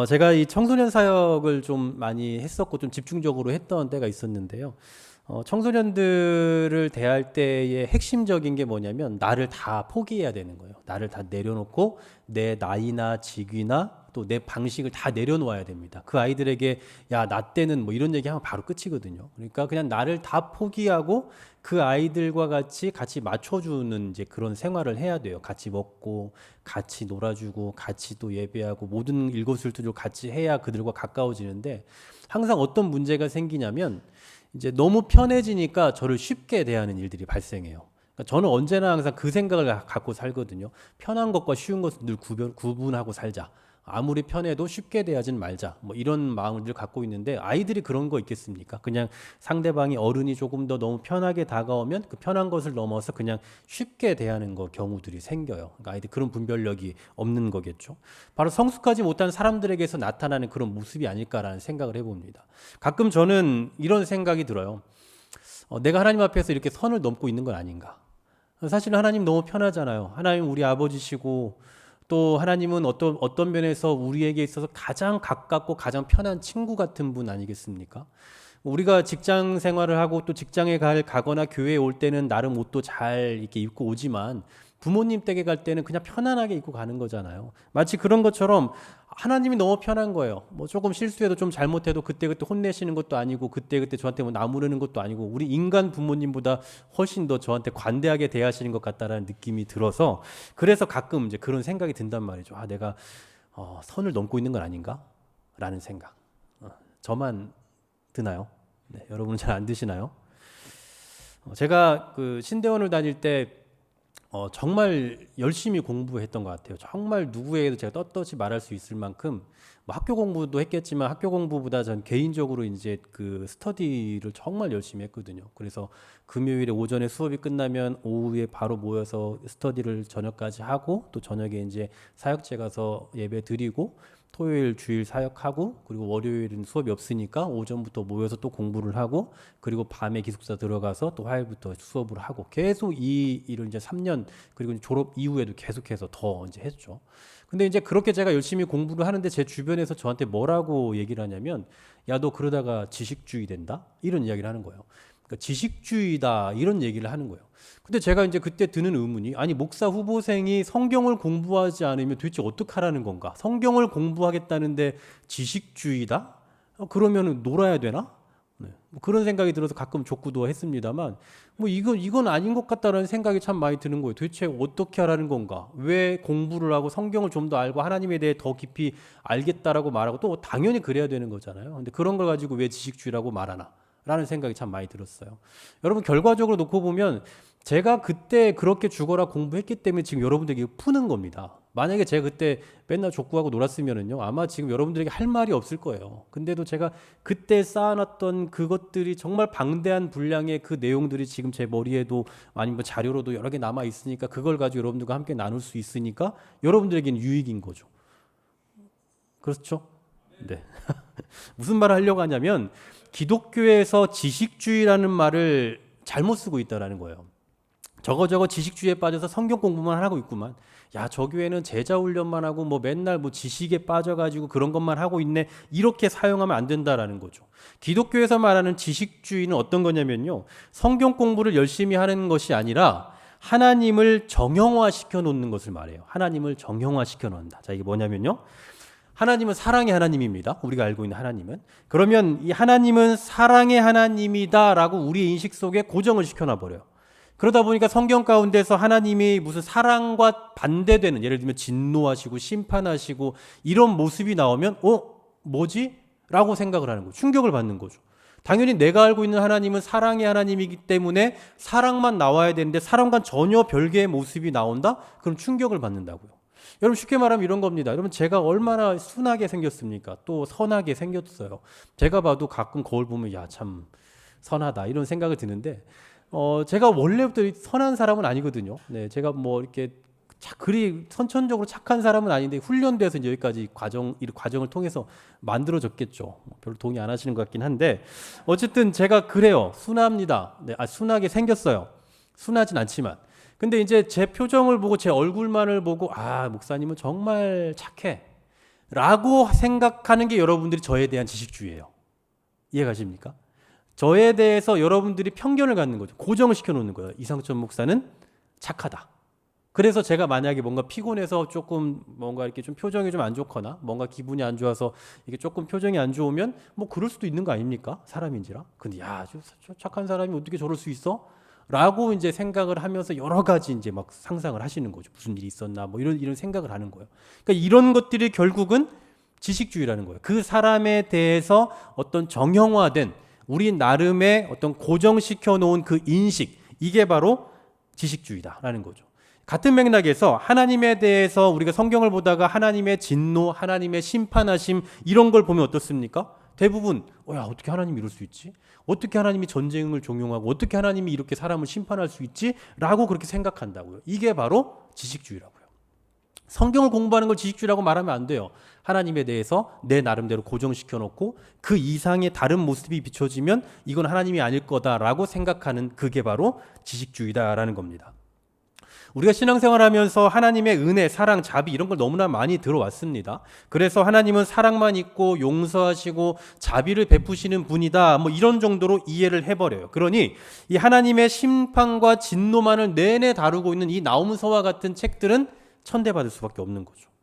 제가 이 청소년 사역을 좀 많이 했었고 좀 집중적으로 했던 때가 있었는데요. 청소년들을 대할 때의 핵심적인 게 뭐냐면 나를 다 포기해야 되는 거예요. 나를 다 내려놓고 내 나이나 직위나 또 내 방식을 다 내려놓아야 됩니다. 그 아이들에게 야, 나 때는 뭐 이런 얘기하면 바로 끝이거든요. 그러니까 그냥 나를 다 포기하고 그 아이들과 같이 맞춰주는 이제 그런 생활을 해야 돼요. 같이 먹고 같이 놀아주고 같이 또 예배하고 모든 일거수일투족을 같이 해야 그들과 가까워지는데 항상 어떤 문제가 생기냐면 이제 너무 편해지니까 저를 쉽게 대하는 일들이 발생해요. 그러니까 저는 언제나 항상 그 생각을 갖고 살거든요. 편한 것과 쉬운 것은 늘 구분하고 살자. 아무리 편해도 쉽게 대하진 말자. 뭐 이런 마음을 늘 갖고 있는데 아이들이 그런 거 있겠습니까? 그냥 상대방이 어른이 조금 더 너무 편하게 다가오면 그 편한 것을 넘어서 그냥 쉽게 대하는 거 경우들이 생겨요. 그러니까 아이들 그런 분별력이 없는 거겠죠. 바로 성숙하지 못한 사람들에게서 나타나는 그런 모습이 아닐까라는 생각을 해봅니다. 가끔 저는 이런 생각이 들어요. 내가 하나님 앞에서 이렇게 선을 넘고 있는 건 아닌가? 사실 하나님 너무 편하잖아요. 하나님 우리 아버지시고 또 하나님은 어떤 면에서 우리에게 있어서 가장 가깝고 가장 편한 친구 같은 분 아니겠습니까? 우리가 직장 생활을 하고 또 직장에 가거나 교회에 올 때는 나름 옷도 잘 이렇게 입고 오지만 부모님 댁에 갈 때는 그냥 편안하게 입고 가는 거잖아요. 마치 그런 것처럼 하나님이 너무 편한 거예요. 뭐 조금 실수해도 좀 잘못해도 그때그때 혼내시는 것도 아니고 그때그때 저한테 뭐 나무르는 것도 아니고 우리 인간 부모님보다 훨씬 더 저한테 관대하게 대하시는 것 같다라는 느낌이 들어서 그래서 가끔 이제 그런 생각이 든단 말이죠. 아, 내가 선을 넘고 있는 건 아닌가? 라는 생각. 저만 드나요? 네, 여러분은 잘 안 드시나요? 제가 그 신대원을 다닐 때 정말 열심히 공부했던 것 같아요. 정말 누구에게도 제가 떳떳이 말할 수 있을 만큼 뭐 학교 공부도 했겠지만 학교 공부보다 전 개인적으로 이제 그 스터디를 정말 열심히 했거든요. 그래서 금요일에 오전에 수업이 끝나면 오후에 바로 모여서 스터디를 저녁까지 하고 또 저녁에 이제 사역제 가서 예배 드리고 토요일 주일 사역하고 그리고 월요일은 수업이 없으니까 오전부터 모여서 또 공부를 하고 그리고 밤에 기숙사 들어가서 또 화요일부터 수업을 하고 계속 이 일을 이제 3년 그리고 졸업 이후에도 계속해서 더 이제 했죠. 근데 이제 그렇게 제가 열심히 공부를 하는데 제 주변에서 저한테 뭐라고 얘기를 하냐면 야, 너 그러다가 지식주의 된다? 이런 이야기를 하는 거예요. 그러니까 지식주의다 이런 얘기를 하는 거예요. 근데 제가 이제 그때 드는 의문이 아니 목사 후보생이 성경을 공부하지 않으면 도대체 어떻게 하라는 건가? 성경을 공부하겠다는데 지식주의다? 그러면 놀아야 되나? 네. 뭐 그런 생각이 들어서 가끔 족구도 했습니다만 뭐 이건 아닌 것 같다라는 생각이 참 많이 드는 거예요. 도대체 어떻게 하라는 건가? 왜 공부를 하고 성경을 좀 더 알고 하나님에 대해 더 깊이 알겠다라고 말하고 또 당연히 그래야 되는 거잖아요. 근데 그런 걸 가지고 왜 지식주의라고 말하나? 라는 생각이 참 많이 들었어요. 여러분 결과적으로 놓고 보면 제가 그때 그렇게 죽어라 공부했기 때문에 지금 여러분들에게 푸는 겁니다. 만약에 제가 그때 맨날 족구하고 놀았으면은요, 아마 지금 여러분들에게 할 말이 없을 거예요. 근데도 제가 그때 쌓아놨던 그것들이 정말 방대한 분량의 그 내용들이 지금 제 머리에도 아니면 자료로도 여러 개 남아 있으니까 그걸 가지고 여러분들과 함께 나눌 수 있으니까 여러분들에게는 유익인 거죠. 그렇죠? 네. 무슨 말을 하려고 하냐면 기독교에서 지식주의라는 말을 잘못 쓰고 있다라는 거예요. 저거 지식주의에 빠져서 성경 공부만 하고 있구만. 야, 저 교회는 제자 훈련만 하고 뭐 맨날 뭐 지식에 빠져가지고 그런 것만 하고 있네. 이렇게 사용하면 안 된다라는 거죠. 기독교에서 말하는 지식주의는 어떤 거냐면요. 성경 공부를 열심히 하는 것이 아니라 하나님을 정형화시켜 놓는 것을 말해요. 하나님을 정형화시켜 놓는다. 자, 이게 뭐냐면요. 하나님은 사랑의 하나님입니다. 우리가 알고 있는 하나님은. 그러면 이 하나님은 사랑의 하나님이다라고 우리 인식 속에 고정을 시켜놔 버려요. 그러다 보니까 성경 가운데서 하나님이 무슨 사랑과 반대되는 예를 들면 진노하시고 심판하시고 이런 모습이 나오면 뭐지? 라고 생각을 하는 거죠. 충격을 받는 거죠. 당연히 내가 알고 있는 하나님은 사랑의 하나님이기 때문에 사랑만 나와야 되는데 사랑과 전혀 별개의 모습이 나온다? 그럼 충격을 받는다고요. 여러분 쉽게 말하면 이런 겁니다. 여러분 제가 얼마나 순하게 생겼습니까? 또 선하게 생겼어요. 제가 봐도 가끔 거울 보면 야, 참 선하다 이런 생각을 드는데 제가 원래부터 선한 사람은 아니거든요. 네, 제가 뭐 이렇게 그리 선천적으로 착한 사람은 아닌데 훈련돼서 이제 여기까지 이 과정을 통해서 만들어졌겠죠. 별로 동의 안 하시는 것 같긴 한데 어쨌든 제가 그래요. 순합니다. 네, 순하게 생겼어요. 순하진 않지만. 근데 이제 제 표정을 보고 제 얼굴만을 보고 목사님은 정말 착해. 라고 생각하는 게 여러분들이 저에 대한 지식주의예요. 이해가십니까? 저에 대해서 여러분들이 편견을 갖는 거죠. 고정을 시켜놓는 거예요. 이상천 목사는 착하다. 그래서 제가 만약에 뭔가 피곤해서 조금 뭔가 이렇게 좀 표정이 좀 안 좋거나 뭔가 기분이 안 좋아서 이게 조금 표정이 안 좋으면 뭐 그럴 수도 있는 거 아닙니까? 사람인지라. 근데 야, 저 착한 사람이 어떻게 저럴 수 있어? 라고 이제 생각을 하면서 여러 가지 이제 막 상상을 하시는 거죠. 무슨 일이 있었나 뭐 이런 생각을 하는 거예요. 그러니까 이런 것들이 결국은 지식주의라는 거예요. 그 사람에 대해서 어떤 정형화된 우리 나름의 어떤 고정시켜 놓은 그 인식, 이게 바로 지식주의다라는 거죠. 같은 맥락에서 하나님에 대해서 우리가 성경을 보다가 하나님의 진노, 하나님의 심판하심 이런 걸 보면 어떻습니까? 대부분 야, 어떻게 하나님이 이럴 수 있지? 어떻게 하나님이 전쟁을 종용하고 어떻게 하나님이 이렇게 사람을 심판할 수 있지? 라고 그렇게 생각한다고요. 이게 바로 지식주의라고요. 성경을 공부하는 걸 지식주의라고 말하면 안 돼요. 하나님에 대해서 내 나름대로 고정시켜 놓고 그 이상의 다른 모습이 비춰지면 이건 하나님이 아닐 거다라고 생각하는 그게 바로 지식주의다라는 겁니다. 우리가 신앙생활하면서 하나님의 은혜, 사랑, 자비 이런 걸 너무나 많이 들어왔습니다. 그래서 하나님은 사랑만 있고 용서하시고 자비를 베푸시는 분이다. 뭐 이런 정도로 이해를 해버려요. 그러니 이 하나님의 심판과 진노만을 내내 다루고 있는 이 나홈서와 같은 책들은 천대받을 수밖에 없는 거죠.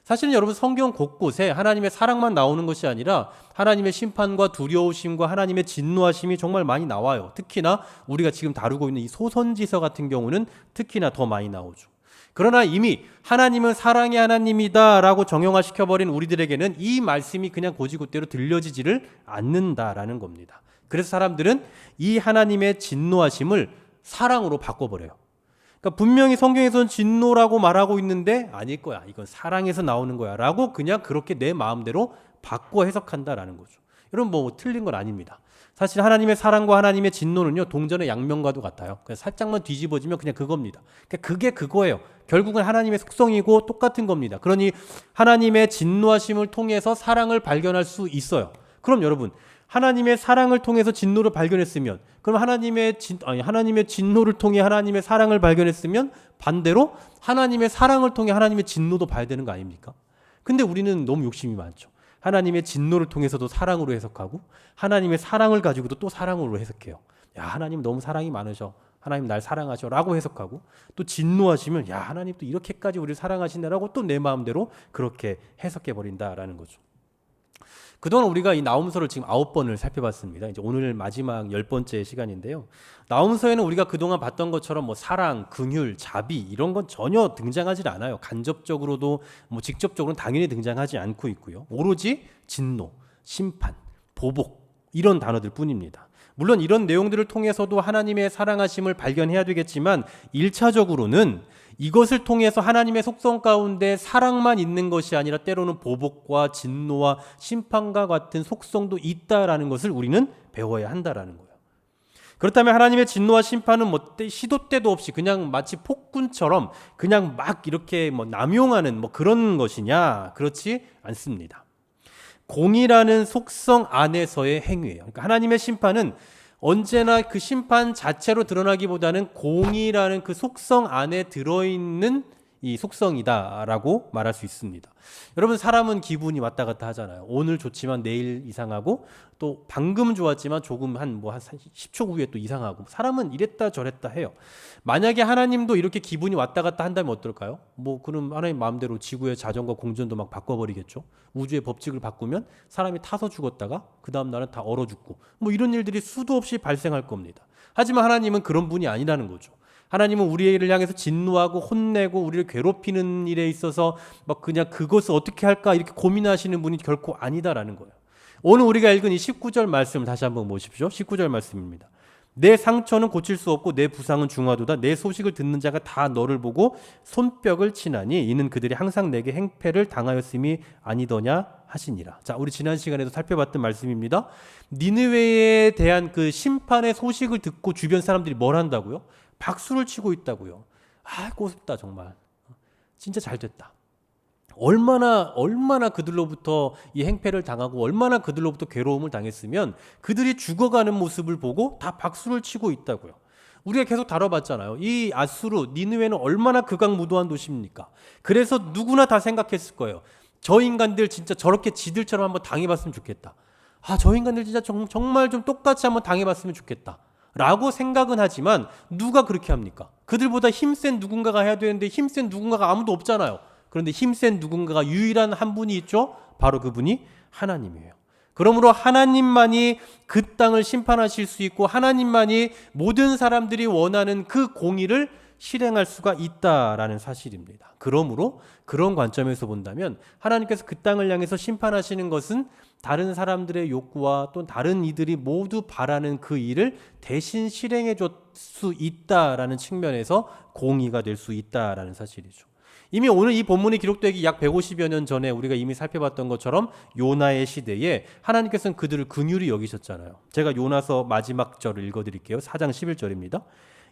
사실은 여러분 성경 곳곳에 하나님의 사랑만 나오는 것이 아니라 하나님의 심판과 두려우심과 하나님의 진노하심이 정말 많이 나와요. 특히나 우리가 지금 다루고 있는 이 소선지서 같은 경우는 특히나 더 많이 나오죠. 그러나 이미 하나님은 사랑의 하나님이다라고 정형화시켜버린 우리들에게는 이 말씀이 그냥 고지고대로 들려지지를 않는다라는 겁니다. 그래서 사람들은 이 하나님의 진노하심을 사랑으로 바꿔버려요. 그러니까 분명히 성경에서는 진노라고 말하고 있는데 아닐 거야. 이건 사랑에서 나오는 거야. 라고 그냥 그렇게 내 마음대로 바꿔 해석한다라는 거죠. 여러분 뭐 틀린 건 아닙니다. 사실 하나님의 사랑과 하나님의 진노는요. 동전의 양면과도 같아요. 그냥 살짝만 뒤집어지면 그냥 그겁니다. 그러니까 그게 그거예요. 결국은 하나님의 속성이고 똑같은 겁니다. 그러니 하나님의 진노하심을 통해서 사랑을 발견할 수 있어요. 그럼 여러분 하나님의 사랑을 통해서 진노를 발견했으면 그럼 하나님의 진노를 통해 하나님의 사랑을 발견했으면 반대로 하나님의 사랑을 통해 하나님의 진노도 봐야 되는 거 아닙니까? 근데 우리는 너무 욕심이 많죠. 하나님의 진노를 통해서도 사랑으로 해석하고 하나님의 사랑을 가지고도 또 사랑으로 해석해요. 야, 하나님 너무 사랑이 많으셔. 하나님 날 사랑하셔 라고 해석하고 또 진노하시면 야, 하나님 또 이렇게까지 우리를 사랑하신다라고 또 내 마음대로 그렇게 해석해버린다라는 거죠. 그동안 우리가 이 나홈서를 지금 9번을 살펴봤습니다. 이제 오늘 마지막 10번째 시간인데요. 나홈서에는 우리가 그동안 봤던 것처럼 뭐 사랑, 긍휼, 자비 이런 건 전혀 등장하지 않아요. 간접적으로도 뭐 직접적으로는 당연히 등장하지 않고 있고요. 오로지 진노, 심판, 보복 이런 단어들 뿐입니다. 물론 이런 내용들을 통해서도 하나님의 사랑하심을 발견해야 되겠지만 1차적으로는 이것을 통해서 하나님의 속성 가운데 사랑만 있는 것이 아니라 때로는 보복과 진노와 심판과 같은 속성도 있다라는 것을 우리는 배워야 한다라는 거예요. 그렇다면 하나님의 진노와 심판은 뭐 시도 때도 없이 그냥 마치 폭군처럼 그냥 막 이렇게 뭐 남용하는 뭐 그런 것이냐? 그렇지 않습니다. 공의라는 속성 안에서의 행위예요. 그러니까 하나님의 심판은 언제나 그 심판 자체로 드러나기보다는 공의라는 그 속성 안에 들어있는 이 속성이다라고 말할 수 있습니다. 여러분 사람은 기분이 왔다 갔다 하잖아요. 오늘 좋지만 내일 이상하고 또 방금 좋았지만 조금 한 10초 후에 또 이상하고 사람은 이랬다 저랬다 해요. 만약에 하나님도 이렇게 기분이 왔다 갔다 한다면 어떨까요? 뭐 그럼 하나님 마음대로 지구의 자전과 공전도 막 바꿔버리겠죠. 우주의 법칙을 바꾸면 사람이 타서 죽었다가 그 다음 날은 다 얼어 죽고 뭐 이런 일들이 수도 없이 발생할 겁니다. 하지만 하나님은 그런 분이 아니라는 거죠. 하나님은 우리를 향해서 진노하고 혼내고 우리를 괴롭히는 일에 있어서 막 그냥 그것을 어떻게 할까 이렇게 고민하시는 분이 결코 아니다라는 거예요. 오늘 우리가 읽은 이 19절 말씀을 다시 한번 보십시오. 19절 말씀입니다. 내 상처는 고칠 수 없고 내 부상은 중하도다. 내 소식을 듣는 자가 다 너를 보고 손뼉을 치나니 이는 그들이 항상 내게 행패를 당하였음이 아니더냐 하시니라. 자, 우리 지난 시간에도 살펴봤던 말씀입니다. 니느웨에 대한 그 심판의 소식을 듣고 주변 사람들이 뭘 한다고요? 박수를 치고 있다고요. 아, 고맙다 정말. 진짜 잘 됐다. 얼마나 그들로부터 이 행패를 당하고 얼마나 그들로부터 괴로움을 당했으면 그들이 죽어가는 모습을 보고 다 박수를 치고 있다고요. 우리가 계속 다뤄봤잖아요. 이 아수르, 니느웨는 얼마나 극악무도한 도시입니까? 그래서 누구나 다 생각했을 거예요. 저 인간들 진짜 저렇게 지들처럼 한번 당해봤으면 좋겠다. 저 인간들 진짜 정말 좀 똑같이 한번 당해봤으면 좋겠다. 라고 생각은 하지만 누가 그렇게 합니까? 그들보다 힘센 누군가가 해야 되는데 힘센 누군가가 아무도 없잖아요. 그런데 힘센 누군가가 유일한 한 분이 있죠. 바로 그분이 하나님이에요. 그러므로 하나님만이 그 땅을 심판하실 수 있고 하나님만이 모든 사람들이 원하는 그 공의를 실행할 수가 있다라는 사실입니다. 그러므로 그런 관점에서 본다면 하나님께서 그 땅을 향해서 심판하시는 것은 다른 사람들의 욕구와 또 다른 이들이 모두 바라는 그 일을 대신 실행해 줄 수 있다라는 측면에서 공의가 될 수 있다라는 사실이죠. 이미 오늘 이 본문이 기록되기 약 150여 년 전에 우리가 이미 살펴봤던 것처럼 요나의 시대에 하나님께서는 그들을 긍휼히 여기셨잖아요. 제가 요나서 마지막 절을 읽어드릴게요. 4장 11절입니다.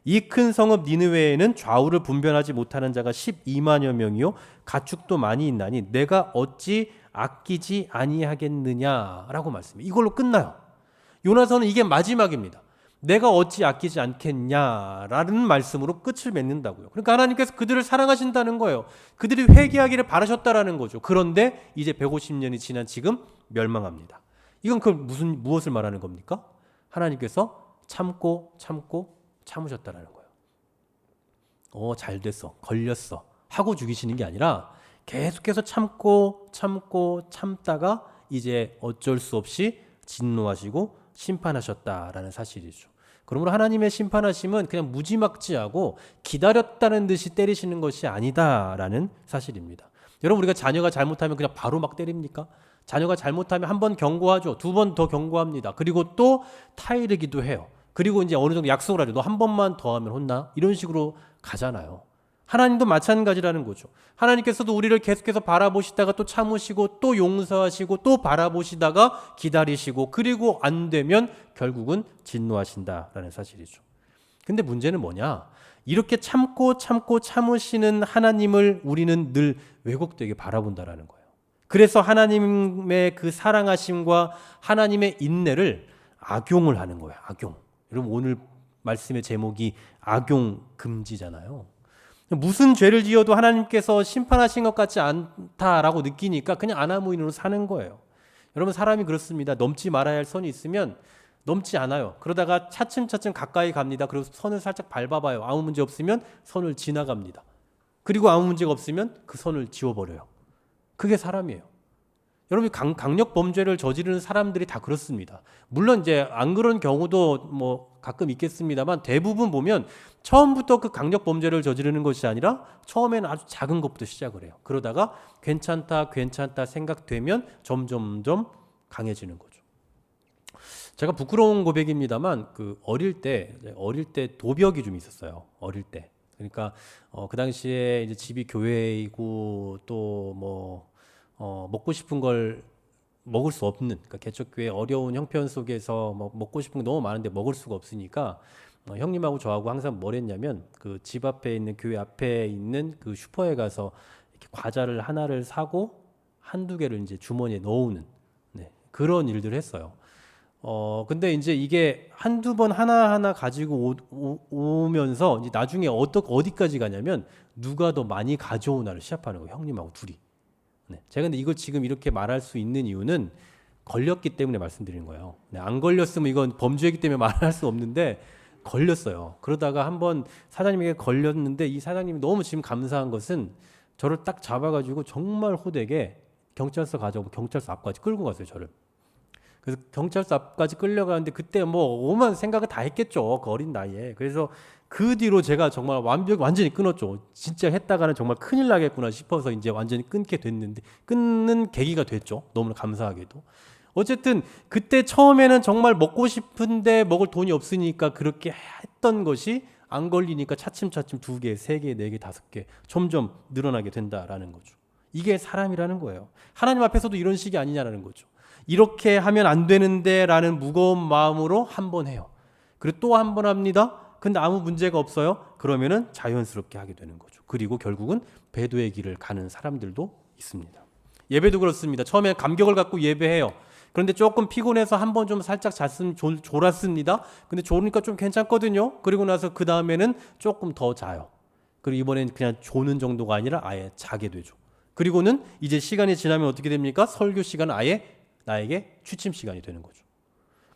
이 큰 성읍 니느웨에는 좌우를 분별하지 못하는 자가 12만여 명이요 가축도 많이 있나니 내가 어찌 아끼지 아니하겠느냐라고 말씀해요. 이걸로 끝나요. 요나서는 이게 마지막입니다. 내가 어찌 아끼지 않겠냐라는 말씀으로 끝을 맺는다고요. 그러니까 하나님께서 그들을 사랑하신다는 거예요. 그들이 회개하기를 바라셨다라는 거죠. 그런데 이제 150년이 지난 지금 멸망합니다. 이건 무엇을 말하는 겁니까? 하나님께서 참고 참으셨다라는 거예요. 잘 됐어, 걸렸어 하고 죽이시는 게 아니라 계속해서 참다가 이제 어쩔 수 없이 진노하시고 심판하셨다라는 사실이죠. 그러므로 하나님의 심판하심은 그냥 무지막지하고 기다렸다는 듯이 때리시는 것이 아니다라는 사실입니다. 여러분, 우리가 자녀가 잘못하면 그냥 바로 막 때립니까? 자녀가 잘못하면 한 번 경고하죠. 두 번 더 경고합니다. 그리고 또 타이르기도 해요. 그리고 이제 어느 정도 약속을 하죠. 너 한 번만 더 하면 혼나? 이런 식으로 가잖아요. 하나님도 마찬가지라는 거죠. 하나님께서도 우리를 계속해서 바라보시다가 또 참으시고 또 용서하시고 또 바라보시다가 기다리시고 그리고 안 되면 결국은 진노하신다라는 사실이죠. 근데 문제는 뭐냐? 이렇게 참으시는 하나님을 우리는 늘 왜곡되게 바라본다라는 거예요. 그래서 하나님의 그 사랑하심과 하나님의 인내를 악용을 하는 거예요. 악용. 여러분, 오늘 말씀의 제목이 악용 금지잖아요. 무슨 죄를 지어도 하나님께서 심판하신 것 같지 않다라고 느끼니까 그냥 아나무인으로 사는 거예요. 여러분, 사람이 그렇습니다. 넘지 말아야 할 선이 있으면 넘지 않아요. 그러다가 차츰차츰 가까이 갑니다. 그리고 선을 살짝 밟아봐요. 아무 문제 없으면 선을 지나갑니다. 그리고 아무 문제가 없으면 그 선을 지워버려요. 그게 사람이에요. 여러분, 강력 범죄를 저지르는 사람들이 다 그렇습니다. 물론 이제 안 그런 경우도 뭐 가끔 있겠습니다만 대부분 보면 처음부터 그 강력 범죄를 저지르는 것이 아니라 처음에는 아주 작은 것부터 시작을 해요. 그러다가 괜찮다 생각되면 점점점 강해지는 거죠. 제가 부끄러운 고백입니다만 어릴 때 도벽이 좀 있었어요. 어릴 때. 그러니까 그 당시에 이제 집이 교회이고 또 먹고 싶은 걸 먹을 수 없는, 그러니까 개척교회 어려운 형편 속에서 먹고 싶은 게 너무 많은데 먹을 수가 없으니까 형님하고 저하고 항상 뭘 했냐면 그 집 앞에 있는 교회 앞에 있는 그 슈퍼에 가서 이렇게 과자를 하나를 사고 한두 개를 이제 주머니에 넣어오는 그런 일들을 했어요. 근데 이제 이게 한두 번 하나하나 가지고 오면서 이제 나중에 어디까지 가냐면 누가 더 많이 가져오나를 시합하는 거예요. 형님하고 둘이. 제가 근데 이걸 지금 이렇게 말할 수 있는 이유는 걸렸기 때문에 말씀드리는 거예요. 안 걸렸으면 이건 범죄이기 때문에 말할 수 없는데 걸렸어요. 그러다가 한번 사장님에게 걸렸는데 이 사장님이 너무 지금 감사한 것은 저를 딱 잡아가지고 정말 호되게 경찰서 가져오고 경찰서 앞까지 끌고 갔어요, 저를. 그래서 경찰서 앞까지 끌려가는데 그때 오만 생각을 다 했겠죠, 그 어린 나이에. 그래서 그 뒤로 제가 정말 완전히 끊었죠. 진짜 했다가는 정말 큰일 나겠구나 싶어서 이제 완전히 끊게 됐는데, 끊는 계기가 됐죠. 너무나 감사하게도. 어쨌든 그때 처음에는 정말 먹고 싶은데 먹을 돈이 없으니까 그렇게 했던 것이 안 걸리니까 차츰차츰 2개, 3개, 4개, 5개 점점 늘어나게 된다라는 거죠. 이게 사람이라는 거예요. 하나님 앞에서도 이런 식이 아니냐라는 거죠. 이렇게 하면 안 되는데 라는 무거운 마음으로 한 번 해요. 그리고 또 한 번 합니다. 근데 아무 문제가 없어요. 그러면은 자연스럽게 하게 되는 거죠. 그리고 결국은 배도의 길을 가는 사람들도 있습니다. 예배도 그렇습니다. 처음에 감격을 갖고 예배해요. 그런데 조금 피곤해서 한 번 좀 살짝 졸았습니다. 근데 졸으니까 좀 괜찮거든요. 그리고 나서 그 다음에는 조금 더 자요. 그리고 이번엔 그냥 조는 정도가 아니라 아예 자게 되죠. 그리고는 이제 시간이 지나면 어떻게 됩니까? 설교 시간은 아예 나에게 취침 시간이 되는 거죠.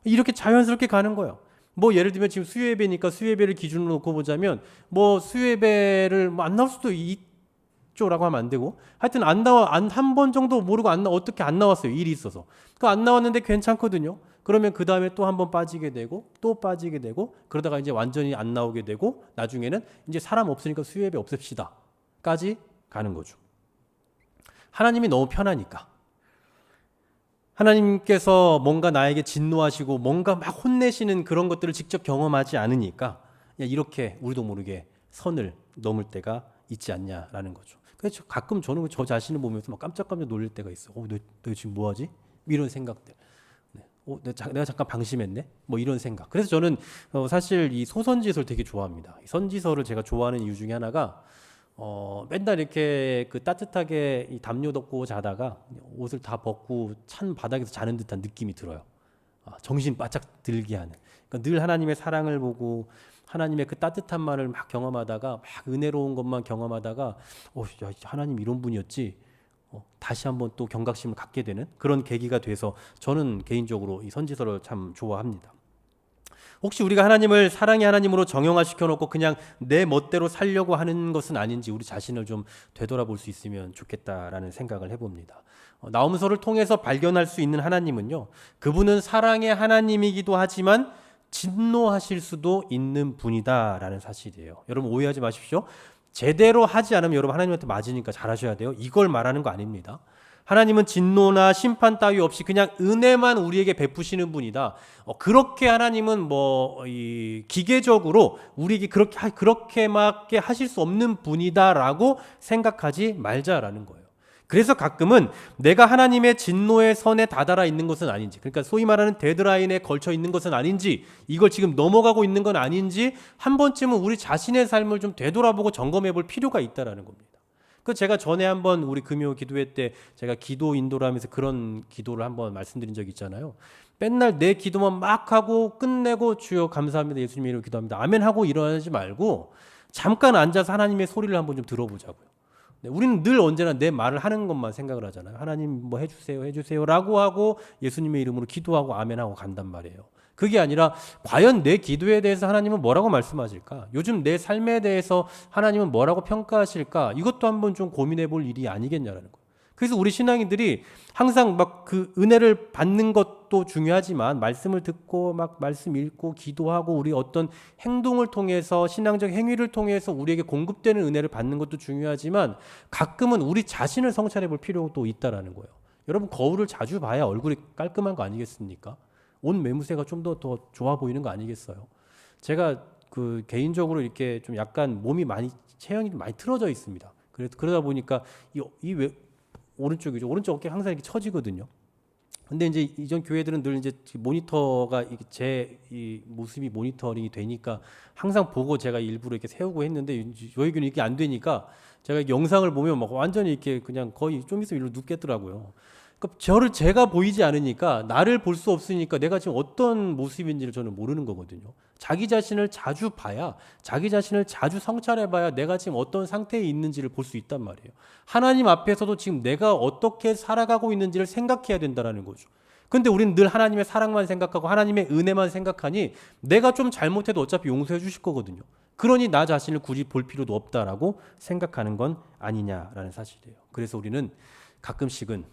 이렇게 자연스럽게 가는 거예요. 뭐 예를 들면 지금 수요예배니까 수요예배를 기준으로 놓고 보자면 뭐 수요예배를 뭐 안 나올 수도 있죠라고 하면 안 되고, 하여튼 안 나와, 한 번 정도 모르고 어떻게 안 나왔어요. 일이 있어서. 그 안 나왔는데 괜찮거든요. 그러면 그 다음에 또 한 번 빠지게 되고 또 빠지게 되고, 그러다가 이제 완전히 안 나오게 되고, 나중에는 이제 사람 없으니까 수요예배 없앱시다까지 가는 거죠. 하나님이 너무 편하니까. 하나님께서 뭔가 나에게 진노하시고 뭔가 막 혼내시는 그런 것들을 직접 경험하지 않으니까 이렇게 우리도 모르게 선을 넘을 때가 있지 않냐라는 거죠. 그래서 가끔 저는 저 자신을 보면서 막 깜짝깜짝 놀랄 때가 있어요. 너 지금 뭐하지? 이런 생각들. 내가 잠깐 방심했네? 뭐 이런 생각. 그래서 저는 사실 이 소선지서를 되게 좋아합니다. 이 선지서를 제가 좋아하는 이유 중에 하나가 맨날 이렇게 그 따뜻하게 이 담요 덮고 자다가 옷을 다 벗고 찬 바닥에서 자는 듯한 느낌이 들어요. 정신 바짝 들게 하는. 그러니까 늘 하나님의 사랑을 보고 하나님의 그 따뜻한 말을 막 경험하다가 막 은혜로운 것만 경험하다가 야, 하나님 이런 분이었지. 다시 한번 또 경각심을 갖게 되는 그런 계기가 돼서 저는 개인적으로 이 선지서를 참 좋아합니다. 혹시 우리가 하나님을 사랑의 하나님으로 정형화시켜 놓고 그냥 내 멋대로 살려고 하는 것은 아닌지 우리 자신을 좀 되돌아볼 수 있으면 좋겠다라는 생각을 해봅니다. 나홈서를 통해서 발견할 수 있는 하나님은요, 그분은 사랑의 하나님이기도 하지만 진노하실 수도 있는 분이다라는 사실이에요. 여러분 오해하지 마십시오. 제대로 하지 않으면 여러분 하나님한테 맞으니까 잘하셔야 돼요. 이걸 말하는 거 아닙니다. 하나님은 진노나 심판 따위 없이 그냥 은혜만 우리에게 베푸시는 분이다. 그렇게 하나님은 기계적으로 우리에게 그렇게밖에 하실 수 없는 분이다라고 생각하지 말자라는 거예요. 그래서 가끔은 내가 하나님의 진노의 선에 다다라 있는 것은 아닌지, 그러니까 소위 말하는 데드라인에 걸쳐 있는 것은 아닌지, 이걸 지금 넘어가고 있는 건 아닌지 한 번쯤은 우리 자신의 삶을 좀 되돌아보고 점검해 볼 필요가 있다라는 겁니다. 제가 전에 한번 우리 금요 기도회 때 제가 기도 인도를 하면서 그런 기도를 한번 말씀드린 적이 있잖아요. 맨날 내 기도만 막 하고 끝내고 주여 감사합니다 예수님 이름으로 기도합니다 아멘 하고 일어나지 말고 잠깐 앉아서 하나님의 소리를 한번 좀 들어보자고요. 우리는 늘 언제나 내 말을 하는 것만 생각을 하잖아요. 하나님 뭐 해주세요 라고 하고 예수님의 이름으로 기도하고 아멘 하고 간단 말이에요. 그게 아니라 과연 내 기도에 대해서 하나님은 뭐라고 말씀하실까? 요즘 내 삶에 대해서 하나님은 뭐라고 평가하실까? 이것도 한번 좀 고민해 볼 일이 아니겠냐라는 거예요. 그래서 우리 신앙인들이 항상 막 그 은혜를 받는 것도 중요하지만 말씀을 듣고 막 말씀 읽고 기도하고 우리 어떤 행동을 통해서 신앙적 행위를 통해서 우리에게 공급되는 은혜를 받는 것도 중요하지만 가끔은 우리 자신을 성찰해 볼 필요도 있다라는 거예요. 여러분 거울을 자주 봐야 얼굴이 깔끔한 거 아니겠습니까? 옷 매무새가 좀 더 좋아 보이는 거 아니겠어요? 제가 그 개인적으로 이렇게 좀 약간 체형이 많이 틀어져 있습니다. 그러다 보니까 오른쪽 어깨 항상 이렇게 처지거든요. 근데 이제 이전 교회들은 늘 이제 모니터가 이 모습이 모니터링이 되니까 항상 보고 제가 일부러 이렇게 세우고 했는데 저희 교회는 이게 안 되니까 제가 영상을 보면 막 완전히 이렇게 그냥 거의 좀 있으면 일로 눕겠더라고요. 그러니까 제가 보이지 않으니까 나를 볼 수 없으니까 내가 지금 어떤 모습인지를 저는 모르는 거거든요. 자기 자신을 자주 봐야, 자기 자신을 자주 성찰해봐야 내가 지금 어떤 상태에 있는지를 볼 수 있단 말이에요. 하나님 앞에서도 지금 내가 어떻게 살아가고 있는지를 생각해야 된다는 거죠. 근데 우리는 늘 하나님의 사랑만 생각하고 하나님의 은혜만 생각하니 내가 좀 잘못해도 어차피 용서해 주실 거거든요. 그러니 나 자신을 굳이 볼 필요도 없다라고 생각하는 건 아니냐라는 사실이에요. 그래서 우리는 가끔씩은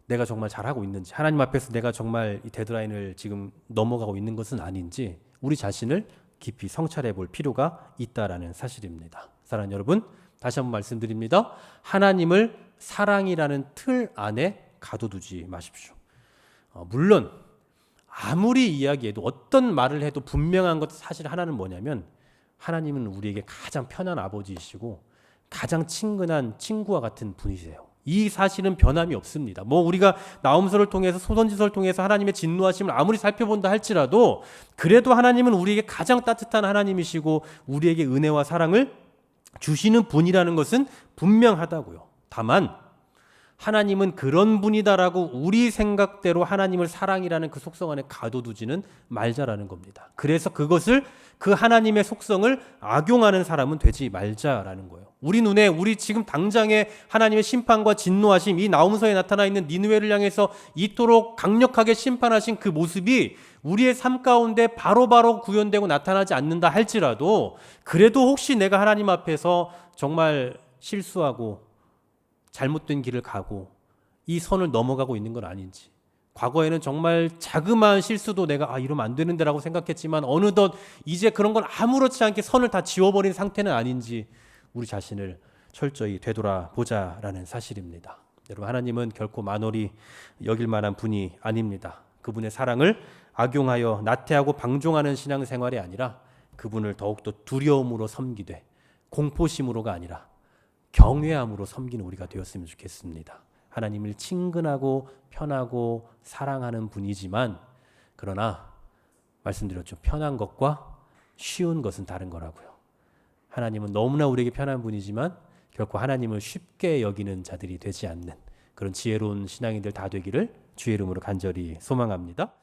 내가 정말 잘하고 있는지, 하나님 앞에서 내가 정말 이 데드라인을 지금 넘어가고 있는 것은 아닌지 우리 자신을 깊이 성찰해 볼 필요가 있다라는 사실입니다. 사랑하는 여러분, 다시 한번 말씀드립니다. 하나님을 사랑이라는 틀 안에 가둬두지 마십시오. 물론 아무리 이야기해도 어떤 말을 해도 분명한 것 사실 하나는 뭐냐면 하나님은 우리에게 가장 편한 아버지이시고 가장 친근한 친구와 같은 분이세요. 이 사실은 변함이 없습니다. 우리가 나홈서를 통해서 소선지서를 통해서 하나님의 진노하심을 아무리 살펴본다 할지라도 그래도 하나님은 우리에게 가장 따뜻한 하나님이시고 우리에게 은혜와 사랑을 주시는 분이라는 것은 분명하다고요. 다만 하나님은 그런 분이다라고 우리 생각대로 하나님을 사랑이라는 그 속성 안에 가둬두지는 말자라는 겁니다. 그래서 그것을 그 하나님의 속성을 악용하는 사람은 되지 말자라는 거예요. 우리 눈에 우리 지금 당장에 하나님의 심판과 진노하심, 이 나홈서에 나타나 있는 니느웨를 향해서 이토록 강력하게 심판하신 그 모습이 우리의 삶 가운데 바로바로 구현되고 나타나지 않는다 할지라도, 그래도 혹시 내가 하나님 앞에서 정말 실수하고 잘못된 길을 가고 이 선을 넘어가고 있는 건 아닌지, 과거에는 정말 자그마한 실수도 내가 이러면 안 되는데라고 생각했지만 어느덧 이제 그런 건 아무렇지 않게 선을 다 지워버린 상태는 아닌지 우리 자신을 철저히 되돌아보자라는 사실입니다. 여러분, 하나님은 결코 만월히 여길 만한 분이 아닙니다. 그분의 사랑을 악용하여 나태하고 방종하는 신앙생활이 아니라 그분을 더욱더 두려움으로 섬기되, 공포심으로가 아니라 경외함으로 섬기는 우리가 되었으면 좋겠습니다. 하나님을 친근하고 편하고 사랑하는 분이지만, 그러나 말씀드렸죠, 편한 것과 쉬운 것은 다른 거라고요. 하나님은 너무나 우리에게 편한 분이지만 결코 하나님을 쉽게 여기는 자들이 되지 않는 그런 지혜로운 신앙인들 다 되기를 주의 이름으로 간절히 소망합니다.